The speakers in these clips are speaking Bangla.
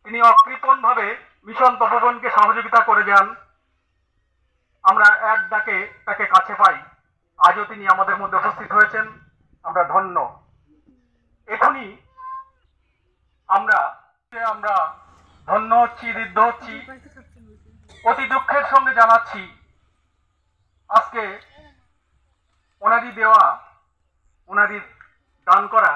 তিনি অকৃপণভাবে মিশন তপবনকে সহযোগিতা করে যান। আমরা এক ডাকে তাকে কাছে পাই। আজও তিনি আমাদের মধ্যে উপস্থিত হয়েছেন, আমরা ধন্য। এখনই আমরা আমরা ধন্য হচ্ছি, ঋদ্ধ হচ্ছি। অতি দুঃখের সঙ্গে জানাচ্ছি আজকে ওনারই দেওয়া, ওনারই দান করা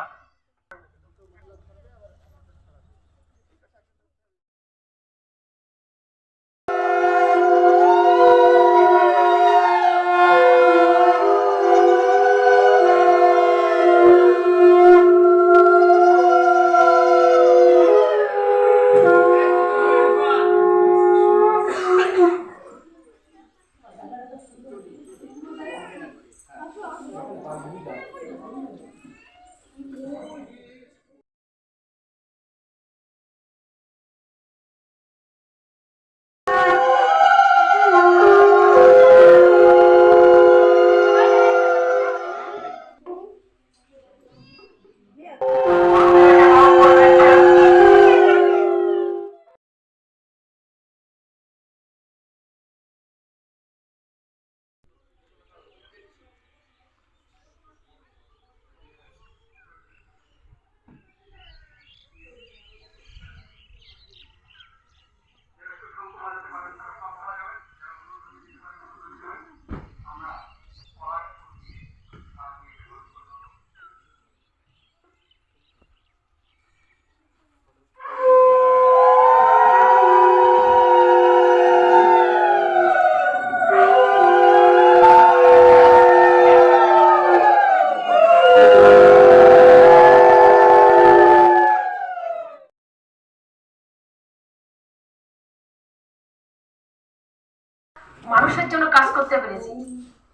মানুষের জন্য কাজ করতে পেরেছি।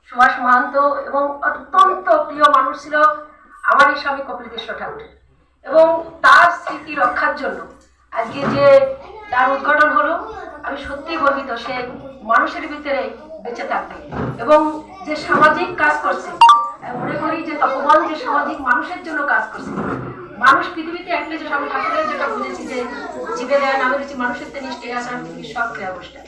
সুভাষ মাহান্ত এবং অত্যন্ত প্রিয় মানুষ ছিল আমারই স্বামী কপিলকৃষ্ণ ঠাকুর, এবং তার স্মৃতি রক্ষার জন্য আজকে যে তার উদ্ঘাটন হলো, আমি সত্যিই গর্বিত। সে মানুষের ভিতরে বেঁচে থাকবে এবং যে সামাজিক কাজ করছে, মনে করি যে তপবন যে সামাজিক মানুষের জন্য কাজ করছে। মানুষ পৃথিবীতে একলে যে স্বামী ঠাকুরের যেটা বুঝেছি যে জীবে দেয় নামে রয়েছে মানুষের নিষ্ঠে আসার পৃথিবীর সব ক্রিয়াবষ্ঠা।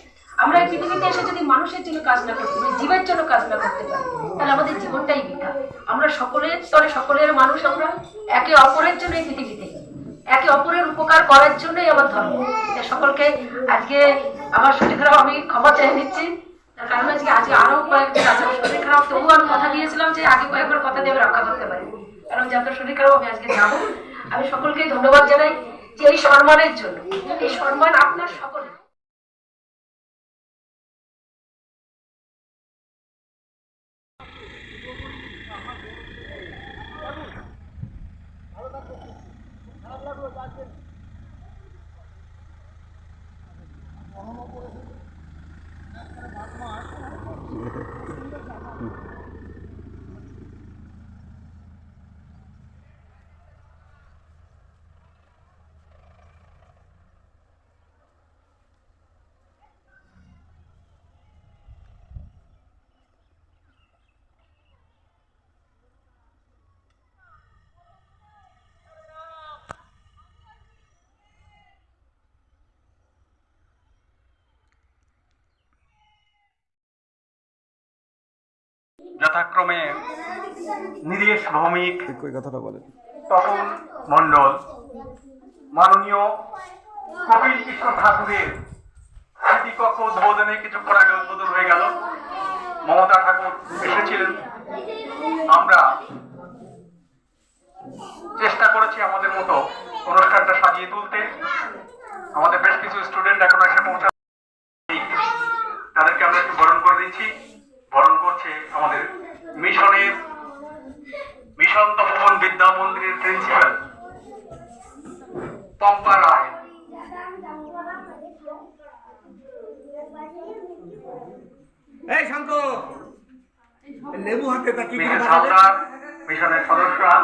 আমরা এই পৃথিবীতে এসে যদি মানুষের জন্য কাজ না করতে পারি, জীবের জন্য কাজ না করতে পারি, তাহলে আমাদের জীবনটাই বৃথা। আমরা সকলের স্তরে সকলের মানুষ, আমরা একে অপরের জন্য এই পৃথিবীতে একে অপরের উপকার করার জন্যই আমার ধর্ম। সকলকে আজকে আমার শরীর খারাপ, আমি ক্ষমা চেয়ে নিচ্ছি। তার কারণ আজকে আরো কয়েকদিন আছে শরীর খারাপ, তবুও আমি কথা দিয়েছিলাম যে আগে কয়েকবার কথা দিয়ে আমি রক্ষা করতে পারি, কারণ যে আপনার শরীর খারাপ আমি আজকে যাবো। আমি সকলকে ধন্যবাদ জানাই যে এই সম্মানের জন্য। এই সম্মান আপনার সকলের। যথাক্রমে নীরেশ ভৌমিক, কথাটা বলেন, তপন মণ্ডল, মাননীয় কপিল কৃষ্ণ ঠাকুরের স্মৃতিকক্ষ উদ্বোধনে কিছুক্ষণ আগে উদ্বোধন হয়ে গেল। মমতা ঠাকুর এসেছিলেন। আমরা চেষ্টা করেছি আমাদের মতো অনুষ্ঠানটা সাজিয়ে তুলতে। আমাদের বেশ কিছু স্টুডেন্ট এখন এসে পৌঁছা, তাদেরকে আমরা একটু বরণ করে দিচ্ছি। বরণ করছে আমাদের মিশন তপবন বিদ্যা মন্দিরের প্রিন্সিপাল পম্পা রায়। এই শান্ত, লেবু হাতে তাকি মিসেস হালদার, মিশনের সদস্যরা।